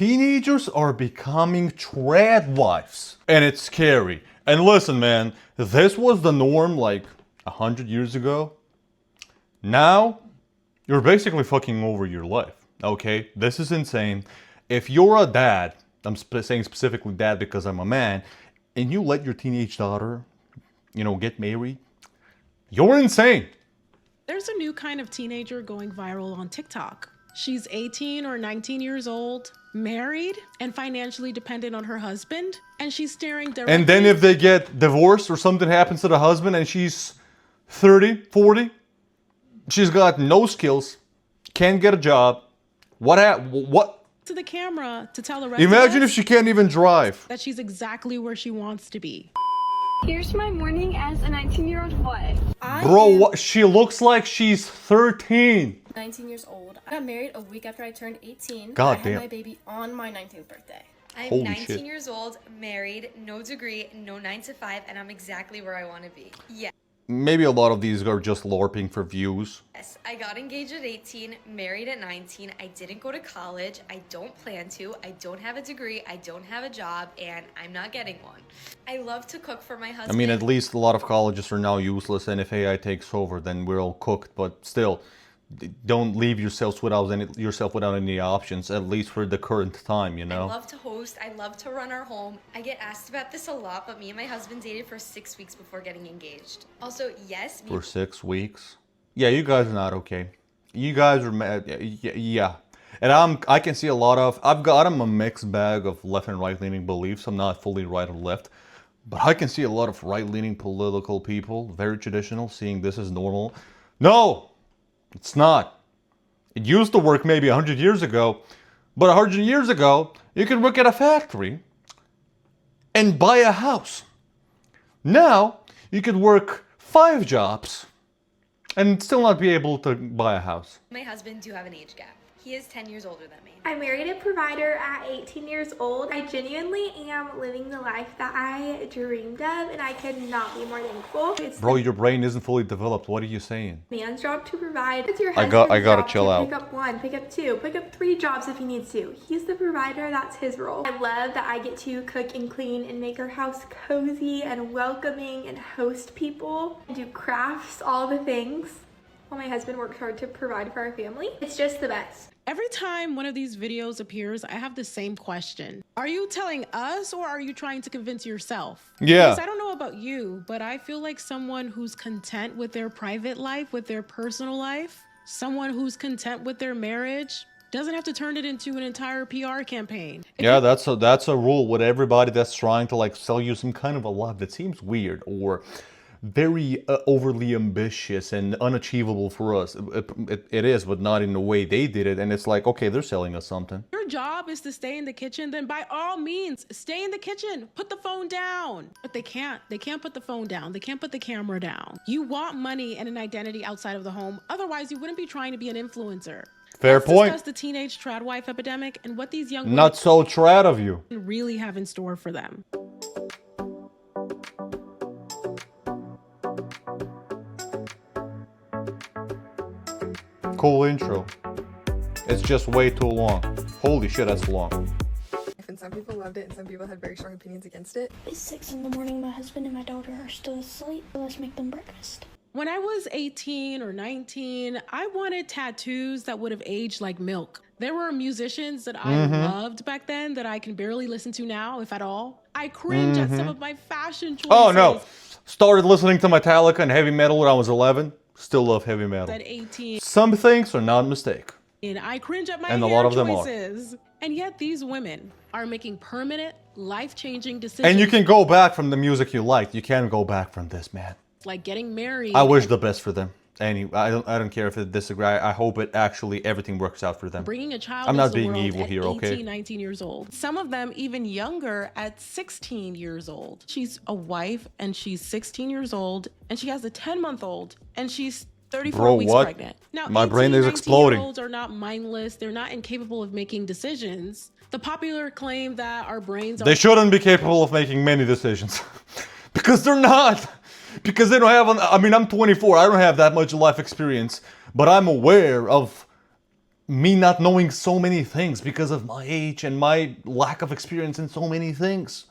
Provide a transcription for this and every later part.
Teenagers are becoming tradwives. And it's scary. And listen, man, this was the norm like 100 years ago. Now, you're basically fucking over your life. Okay? This is insane. If you're a dad, I'm saying specifically dad because I'm a man, and you let your teenage daughter, get married, you're insane. There's a new kind of teenager going viral on TikTok. She's 18 or 19 years old, married, and financially dependent on her husband, and she's staring directly... And then if they get divorced or something happens to the husband and she's 30, 40, she's got no skills, can't get a job, what? To the camera to tell the rest Imagine of us if she can't even drive. that she's exactly where she wants to be. Here's my morning as a 19-year-old wife. Bro, what? She looks like she's 13. 19 years old. I got married a week after I turned 18. God I damn. had my baby on my 19th birthday. I'm Holy 19 shit. years old, married, no degree, no 9 to 5, and I'm exactly where I want to be. Maybe a lot of these are just LARPing for views. Yes, I got engaged at 18, married at 19. I didn't go to college. I don't plan to. I don't have a degree. I don't have a job, and I'm not getting one. I love to cook for my husband. I mean, at least a lot of colleges are now useless, and if AI takes over, then we're all cooked. But still, don't leave yourself without any options, at least for the current time, I love to host. I love to run our home. I get asked about this a lot, but me and my husband dated for 6 weeks before getting engaged. Also, yes. For 6 weeks? Yeah, you guys are not okay. You guys are mad. Yeah. And I can see I've got a mixed bag of left and right leaning beliefs. I'm not fully right or left. But I can see a lot of right leaning political people, very traditional, seeing this as normal. No! It's not. It used to work maybe 100 years ago, but 100 years ago, you could work at a factory and buy a house. Now, you could work 5 jobs and still not be able to buy a house. My husband do have an age gap. He is 10 years older than me. I married a provider at 18 years old. I genuinely am living the life that I dreamed of, and I could not be more thankful. It's Bro, your brain isn't fully developed. What are you saying? the man's job to provide. It's your I husband's gotta job chill to out. pick up 1, pick up 2, pick up 3 jobs if he needs to. He's the provider, that's his role. I love that I get to cook and clean and make our house cozy and welcoming and host people and do crafts, all the things, while my husband works hard to provide for our family. It's just the best. Every time one of these videos appears, I have the same question. Are you telling us or are you trying to convince yourself? Yeah. Because I don't know about you, but I feel like someone who's content with their private life, with their personal life, someone who's content with their marriage, doesn't have to turn it into an entire PR campaign. Yeah, that's a rule with everybody that's trying to sell you some kind of a love that seems weird or very overly ambitious and unachievable for us. It is, but not in the way they did it. And it's like, okay, they're selling us something. Your job is to stay in the kitchen, then by all means, stay in the kitchen. Put the phone down. But they can't. They can't put the phone down. They can't put the camera down. You want money and an identity outside of the home. Otherwise, you wouldn't be trying to be an influencer. Fair Let's point. discuss the teenage tradwife epidemic and what these young Not so trad of you. women really have in store for them. Cool intro. It's just way too long. Holy shit, that's long. And some people loved it and some people had very strong opinions against it. It's 6 in the morning, my husband and my daughter are still asleep. Let's make them breakfast. When I was 18 or 19, I wanted tattoos that would have aged like milk. There were musicians that I loved back then that I can barely listen to now, if at all. I cringe at some of my fashion choices. Oh no. Started listening to Metallica and heavy metal when I was 11. Still love heavy metal. At 18, Some things are not a mistake. and I cringe at my And a hair lot of them are. choices. And yet these women are making permanent, life-changing decisions. And you can go back from the music you liked. You can't go back from this, man. like getting married. I wish the best for them. I don't care if they disagree. I hope everything works out for them. Bringing a child I'm not into the being world evil at here, 18, okay? 19 years old. Some of them even younger at 16 years old. She's a wife and she's 16 years old and she has a 10-month-old and she's 34 Bro, weeks what? pregnant. Now, My brain is exploding. 19-year-olds are not mindless. They're not incapable of making decisions. The popular claim that our brains are... They shouldn't be capable of making many decisions. Because they're not. Because they don't have... I mean, I'm 24. I don't have that much life experience. But I'm aware of me not knowing so many things because of my age and my lack of experience in so many things.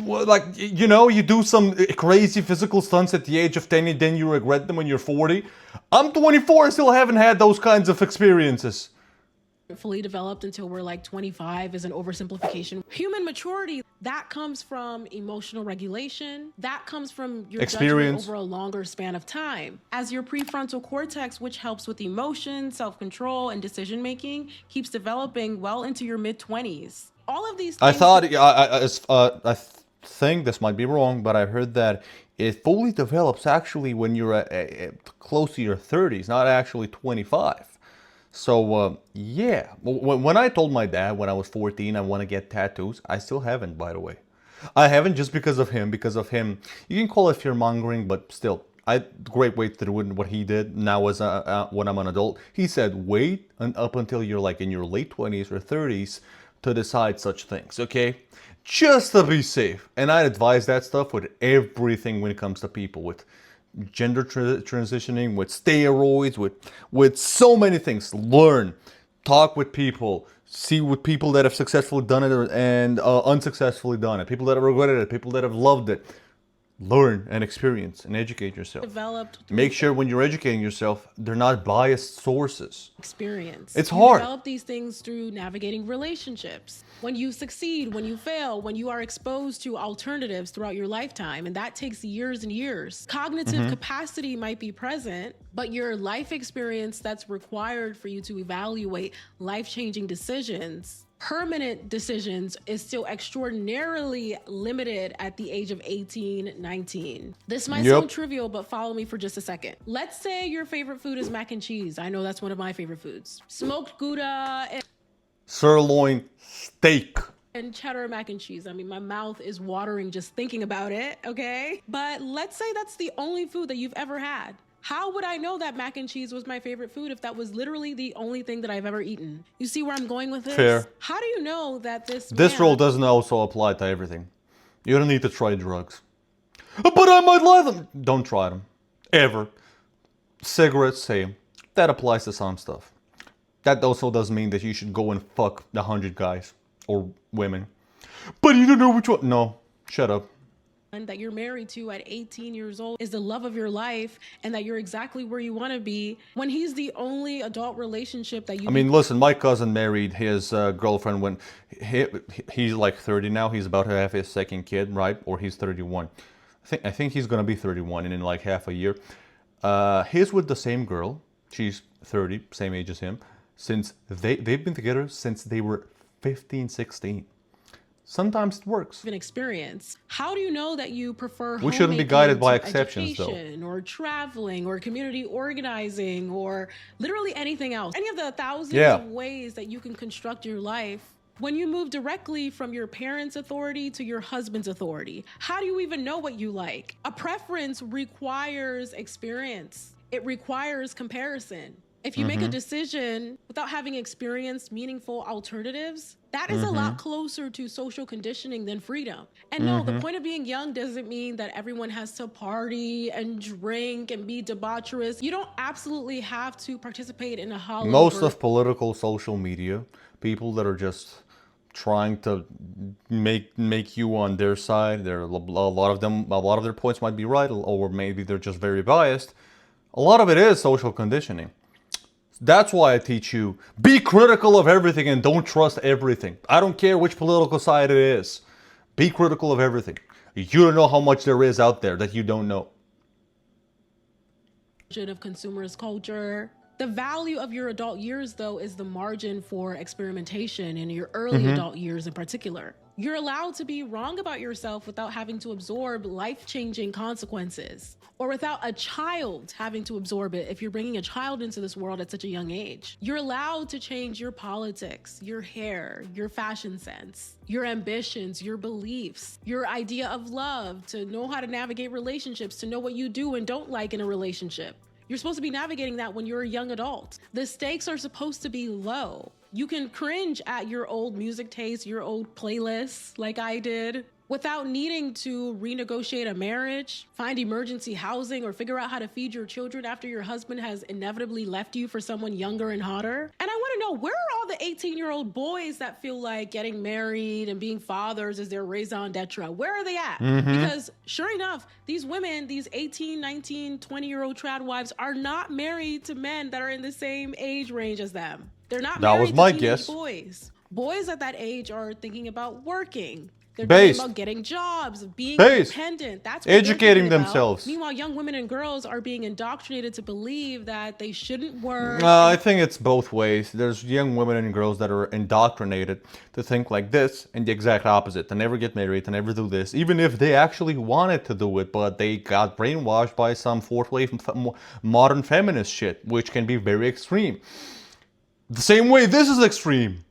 Like, you know, you do some crazy physical stunts at the age of 10 and then you regret them when you're 40. I'm 24 and still haven't had those kinds of experiences. Fully developed until we're like 25 is an oversimplification. Human maturity, that comes from emotional regulation. That comes from your Experience. judgment over a longer span of time. As your prefrontal cortex, which helps with emotion, self-control, and decision-making, keeps developing well into your mid-20s. All of these things... I think this might be wrong, but I heard that it fully develops actually when you're close to your 30s, not actually 25. So, yeah. When I told my dad when I was 14 I want to get tattoos, I still haven't, by the way. I haven't just because of him. You can call it fear-mongering, but still, great way to do what he did now as when I'm an adult. He said, wait up until you're like in your late 20s or 30s to decide such things, okay? Just to be safe. And I advise that stuff with everything when it comes to people, with gender transitioning, with steroids, with so many things. Learn, talk with people, see with people that have successfully done it and unsuccessfully done it, people that have regretted it, people that have loved it. Learn and experience and educate yourself. Make sure when you're educating yourself, they're not biased sources. Experience. It's hard. You develop these things through navigating relationships. When you succeed, when you fail, when you are exposed to alternatives throughout your lifetime, and that takes years and years. Cognitive capacity might be present, but your life experience that's required for you to evaluate life-changing decisions, permanent decisions, is still extraordinarily limited at the age of 18, 19. This might sound trivial, but follow me for just a second. Let's say your favorite food is mac and cheese. I know that's one of my favorite foods. Smoked Gouda and Sirloin steak. and cheddar mac and cheese. I mean, my mouth is watering just thinking about it, okay? But let's say that's the only food that you've ever had. How would I know that mac and cheese was my favorite food if that was literally the only thing that I've ever eaten? You see where I'm going with this? Fair. How do you know that this rule doesn't also apply to everything. You don't need to try drugs. But I might like them. Don't try them. Ever. Cigarettes, same. That applies to some stuff. That also doesn't mean that you should go and fuck 100 guys or women. But you don't know which one. No. Shut up. that you're married to at 18 years old is the love of your life and that you're exactly where you want to be when he's the only adult relationship that you... I mean, listen, my cousin married his girlfriend when he's like 30 now. He's about to have his second kid, right? Or he's 31. I think he's going to be 31 in like half a year. He's with the same girl. She's 30, same age as him. Since they've been together since they were 15, 16. Sometimes it works. An experience. How do you know that you prefer we shouldn't be guided by exceptions, though. Or traveling, or community organizing, or literally anything else? Any of the thousands of ways that you can construct your life when you move directly from your parents' authority to your husband's authority. How do you even know what you like? A preference requires experience. It requires comparison. If you make a decision without having experienced meaningful alternatives, that is a lot closer to social conditioning than freedom. And no, the point of being young doesn't mean that everyone has to party and drink and be debaucherous. You don't absolutely have to participate in a hollow... Most of political social media, people that are just trying to make you on their side, a lot of their points might be right, or maybe they're just very biased. A lot of it is social conditioning. That's why I teach you, be critical of everything and don't trust everything. I don't care which political side it is. Be critical of everything. You don't know how much there is out there that you don't know. Of consumerist culture. The value of your adult years, though, is the margin for experimentation in your early adult years in particular. You're allowed to be wrong about yourself without having to absorb life-changing consequences, or without a child having to absorb it if you're bringing a child into this world at such a young age. You're allowed to change your politics, your hair, your fashion sense, your ambitions, your beliefs, your idea of love, to know how to navigate relationships, to know what you do and don't like in a relationship. You're supposed to be navigating that when you're a young adult. The stakes are supposed to be low. You can cringe at your old music taste, your old playlists, like I did, without needing to renegotiate a marriage, find emergency housing, or figure out how to feed your children after your husband has inevitably left you for someone younger and hotter. And I want to know, where are all the 18-year-old boys that feel like getting married and being fathers is their raison d'etre? Where are they at? Because sure enough, these women, these 18, 19, 20-year-old trad wives are not married to men that are in the same age range as them. They're not That was married my to teenage guess. boys. Boys at that age are thinking about working. They're Based. thinking about getting jobs, being Based. independent. That's what they're Educating thinking about. themselves. Meanwhile, young women and girls are being indoctrinated to believe that they shouldn't work. I think it's both ways. There's young women and girls that are indoctrinated to think like this, and the exact opposite. To never get married, to never do this, even if they actually wanted to do it, but they got brainwashed by some fourth wave modern feminist shit, which can be very extreme. The same way this is extreme.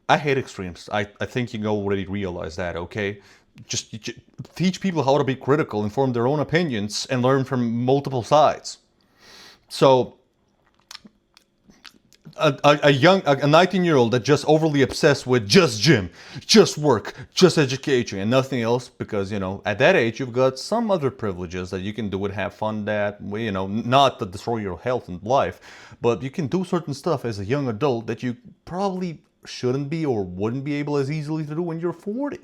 I hate extremes. I think you already realize that, okay? Just teach people how to be critical and form their own opinions and learn from multiple sides. So, a 19-year-old that just overly obsessed with just gym, just work, just education, and nothing else, because, you know, at that age, you've got some other privileges that you can do and have fun that, you know, not to destroy your health and life, but you can do certain stuff as a young adult that you probably shouldn't be or wouldn't be able as easily to do when you're 40.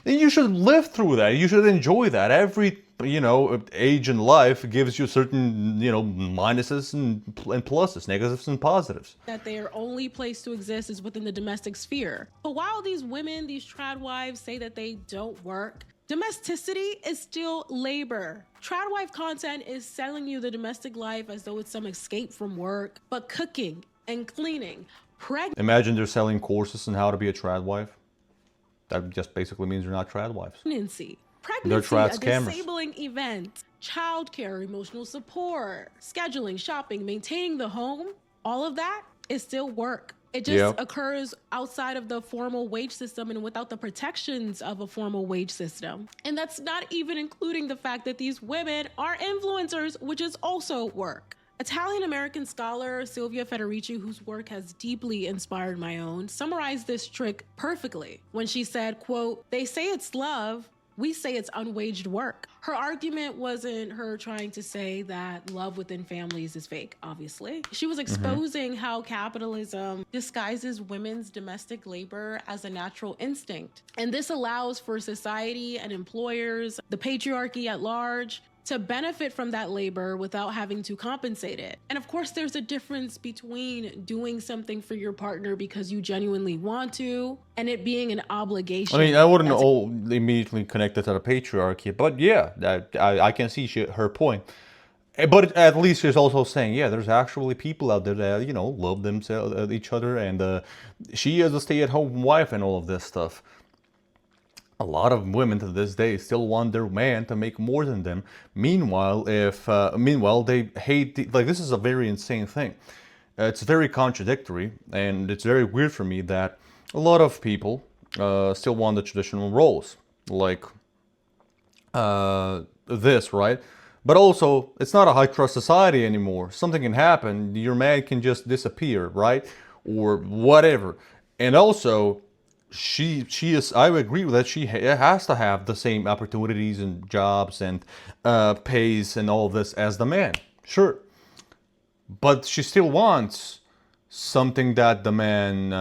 And you should live through that. You should enjoy that. Every, you know, age in life gives you certain, you know, minuses and pluses, negatives and positives. That their only place to exist is within the domestic sphere. But while these women, these trad wives, say that they don't work, domesticity is still labor. Trad wife content is selling you the domestic life as though it's some escape from work, but cooking and cleaning, Imagine they're selling courses on how to be a trad wife. That just basically means they're not trad wives. pregnancy, They're trad a scammers. disabling event, childcare, emotional support, scheduling, shopping, maintaining the home, all of that is still work. It just occurs outside of the formal wage system and without the protections of a formal wage system. And that's not even including the fact that these women are influencers, which is also work. Italian-American scholar Silvia Federici, whose work has deeply inspired my own, summarized this trick perfectly when she said, quote, "They say it's love, we say it's unwaged work." Her argument wasn't her trying to say that love within families is fake, obviously. She was exposing how capitalism disguises women's domestic labor as a natural instinct. And this allows for society and employers, the patriarchy at large, to benefit from that labor without having to compensate it. And of course, there's a difference between doing something for your partner because you genuinely want to, and it being an obligation. I mean, I wouldn't all immediately connect it to the patriarchy, but yeah, I can see her point. But at least she's also saying, yeah, there's actually people out there that, you know, love themselves, each other, and she is a stay-at-home wife and all of this stuff. A lot of women to this day still want their man to make more than them. Meanwhile, they hate like, this is a very insane thing. It's very contradictory, and it's very weird for me that a lot of people still want the traditional roles, like this, right? But also, it's not a high trust society anymore. Something can happen, your man can just disappear, right? Or whatever. And also, she is, I agree with that, she has to have the same opportunities and jobs and pays and all this as the man, sure. But she still wants something that the man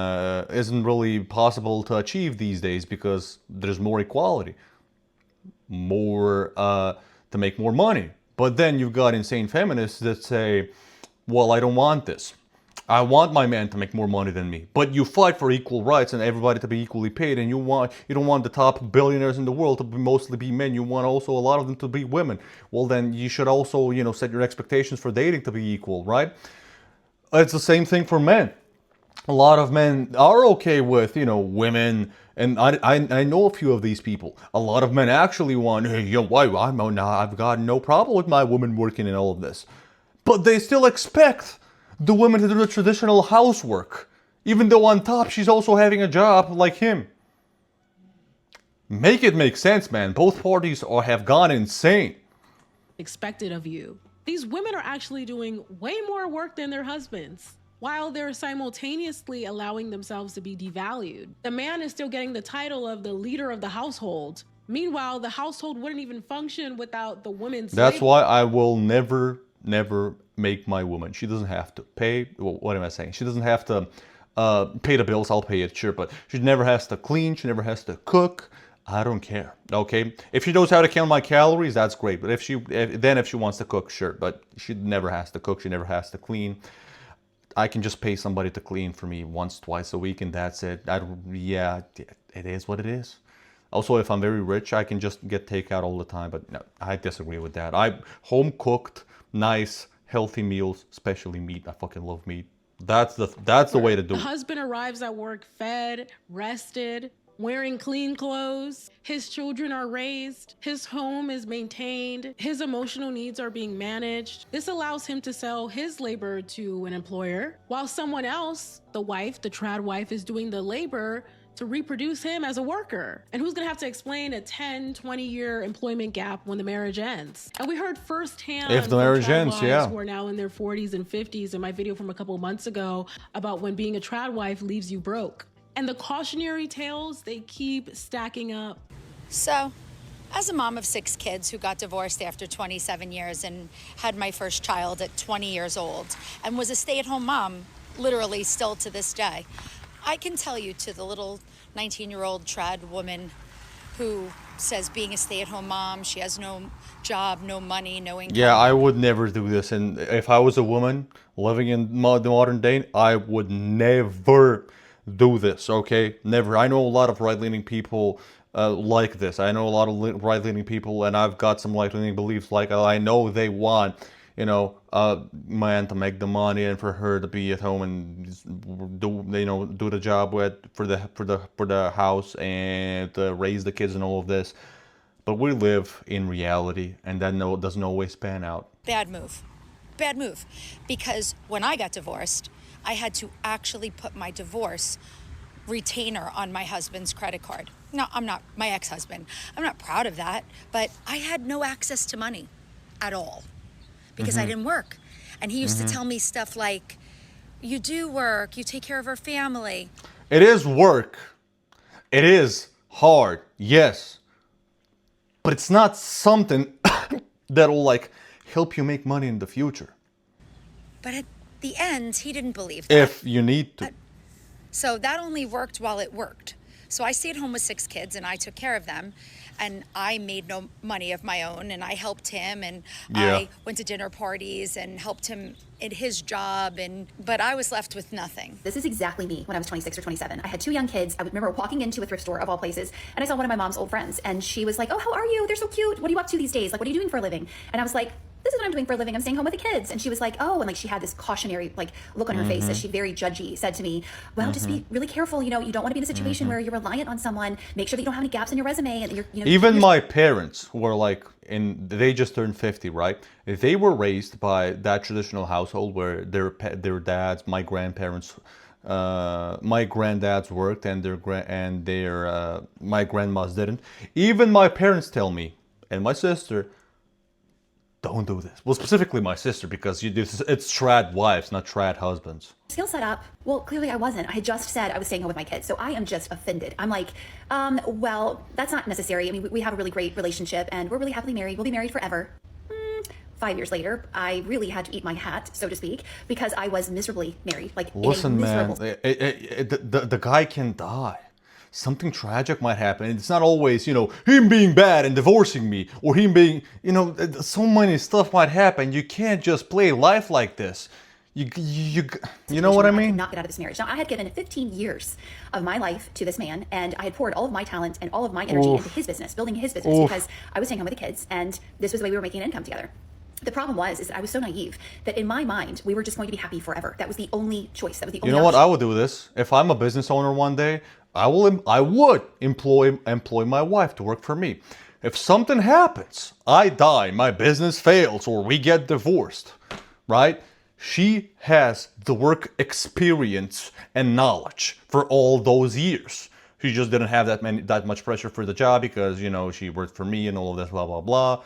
isn't really possible to achieve these days, because there's more equality, more to make more money. But then you've got insane feminists that say, well, I don't want this. I want my man to make more money than me. But you fight for equal rights and everybody to be equally paid, and you don't want the top billionaires in the world to mostly be men. You want also a lot of them to be women. Well, then you should also, you know, set your expectations for dating to be equal, right? It's the same thing for men. A lot of men are okay with, you know, women, and I know a few of these people. A lot of men actually want, hey, yo, why? I've got no problem with my woman working and all of this. But they still expect the woman to do the traditional housework, even though on top she's also having a job like him. Make it make sense, man. Both parties have gone insane. Expected of you. These women are actually doing way more work than their husbands. while they're simultaneously allowing themselves to be devalued. The man is still getting the title of the leader of the household. Meanwhile, the household wouldn't even function without the woman's That's labor. why I will never make my woman. She doesn't have to pay. Well, what am I saying? She doesn't have to pay the bills. I'll pay it, sure, but she never has to clean. She never has to cook. I don't care. Okay, if she knows how to count my calories, that's great. But if she wants to cook, sure. But she never has to cook. She never has to clean. I can just pay somebody to clean for me once, twice a week, and that's it. Yeah, it is what it is. Also, if I'm very rich, I can just get takeout all the time. But no, I disagree with that. Home cooked, nice, healthy meals, especially meat. I fucking love meat. That's the way to do The it. husband arrives at work fed, rested, wearing clean clothes. His children are raised. His home is maintained. His emotional needs are being managed. This allows him to sell his labor to an employer, while someone else, the wife, the trad wife, is doing the labor to reproduce him as a worker. And who's gonna have to explain a 10, 20-year employment gap when the marriage ends? And we heard firsthand If the from marriage trad ends, wives yeah. who are now in their 40s and 50s in my video from a couple months ago about when being a trad wife leaves you broke. And the cautionary tales, they keep stacking up. So, as a mom of 6 kids who got divorced after 27 years and had my first child at 20 years old and was a stay-at-home mom, literally still to this day, I can tell you, to the little 19-year-old trad woman who says being a stay-at-home mom, she has no job, no money, no income. Yeah, I would never do this. And if I was a woman living in the modern day, I would never do this, okay? Never. I know a lot of right-leaning people like this. I know a lot of right-leaning people, and I've got some right-leaning beliefs. Like, I know they want, man to make the money and for her to be at home and do the job for the house and to raise the kids and all of this. But we live in reality, and that doesn't always pan out. Bad move. Bad move. Because when I got divorced, I had to actually put my divorce retainer on my husband's credit card. No, I'm not my ex-husband. I'm not proud of that, but I had no access to money at all because I didn't work. And he used to tell me stuff like, you do work, you take care of our family. It is work. It is hard, yes. But it's not something that'll help you make money in the future. But at the end, he didn't believe that. If you need to. So that only worked while it worked. So I stayed home with 6 kids and I took care of them. And I made no money of my own, and I helped him, and I went to dinner parties and helped him in his job, but I was left with nothing. This is exactly me when I was 26 or 27. I had 2 young kids. I remember walking into a thrift store of all places, and I saw one of my mom's old friends, and she was like, "Oh, how are you? They're so cute. What are you up to these days? Like, what are you doing for a living?" And I was like, "This is what I'm doing for a living. I'm staying home with the kids." And she was like, "Oh," and she had this cautionary look on her face as she very judgy said to me, "Well, just be really careful. You don't want to be in a situation where you're reliant on someone. Make sure that you don't have any gaps in your resume." And you're even my parents who are they just turned 50, right? They were raised by that traditional household where their dads, my grandparents, my granddads worked and my grandmas didn't. Even my parents tell me, and my sister, don't do this. Well, specifically my sister, because it's trad wives, not trad husbands. Skill set up. Well, clearly I wasn't. I had just said I was staying home with my kids. So I am just offended. I'm like, well, that's not necessary. I mean, we have a really great relationship and we're really happily married. We'll be married forever. 5 years later, I really had to eat my hat, so to speak, because I was miserably married. Listen, man, the guy can die. Something tragic might happen. It's not always, him being bad and divorcing me, or him being, so many stuff might happen. You can't just play life like this. You know what I mean? I could not get out of this marriage. Now, I had given 15 years of my life to this man, and I had poured all of my talent and all of my energy into his business, building his business, because I was staying home with the kids, and this was the way we were making an income together. The problem is that I was so naive that in my mind, we were just going to be happy forever. That was the only choice. That was the only You know what? option. I would do this. If I'm a business owner one day, I would employ my wife to work for me. If something happens, I die, my business fails, or we get divorced, right? She has the work experience and knowledge for all those years. She just didn't have that much pressure for the job because, she worked for me and all of this, blah, blah, blah.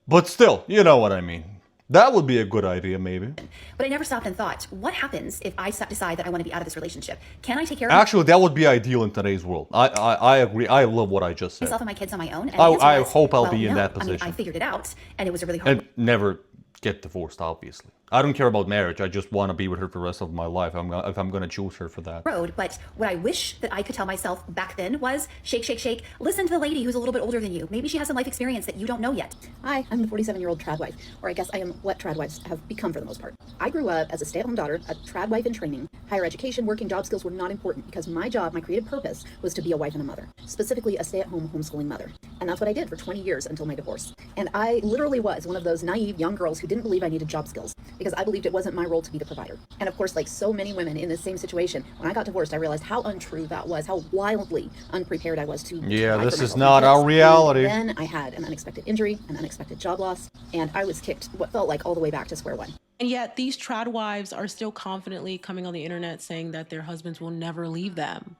But still, you know what I mean. That would be a good idea, maybe. But I never stopped and thought, what happens if I decide that I want to be out of this relationship? Can I take care of Actually, that would be ideal in today's world. I agree. I love what I just said. myself and my kids on my own? And the I answer was, hope I'll well, be in no. that position. I mean, I figured it out, and it was a really hard And never get divorced, obviously. I don't care about marriage. I just want to be with her for the rest of my life. If I'm gonna choose her for that. road. But what I wish that I could tell myself back then was shake, shake, shake. Listen to the lady who's a little bit older than you. Maybe she has some life experience that you don't know yet. Hi, I'm the 47-year-old tradwife, or I guess I am what tradwives have become for the most part. I grew up as a stay-at-home daughter, a tradwife in training. Higher education, working job skills were not important because my job, my creative purpose, was to be a wife and a mother, specifically a stay-at-home homeschooling mother. And that's what I did for 20 years until my divorce. And I literally was one of those naive young girls who didn't believe I needed job skills because I believed it wasn't my role to be the provider. And of course, like so many women in this same situation, when I got divorced, I realized how untrue that was, how wildly unprepared I was to Yeah, provide this for is myself. not our reality. And then I had an unexpected injury, an unexpected job loss, and I was kicked what felt like all the way back to square one. And yet these trad wives are still confidently coming on the internet saying that their husbands will never leave them.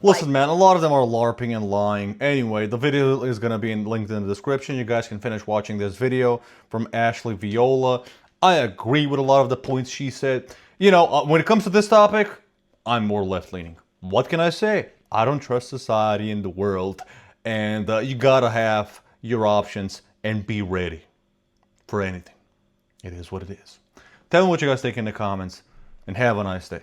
Listen, man, a lot of them are LARPing and lying. Anyway, the video is going to be linked in the description. You guys can finish watching this video from Ashley Viola. I agree with a lot of the points she said. You know, when it comes to this topic, I'm more left-leaning. What can I say? I don't trust society and the world. And you gotta have your options and be ready for anything. It is what it is. Tell me what you guys think in the comments, and have a nice day.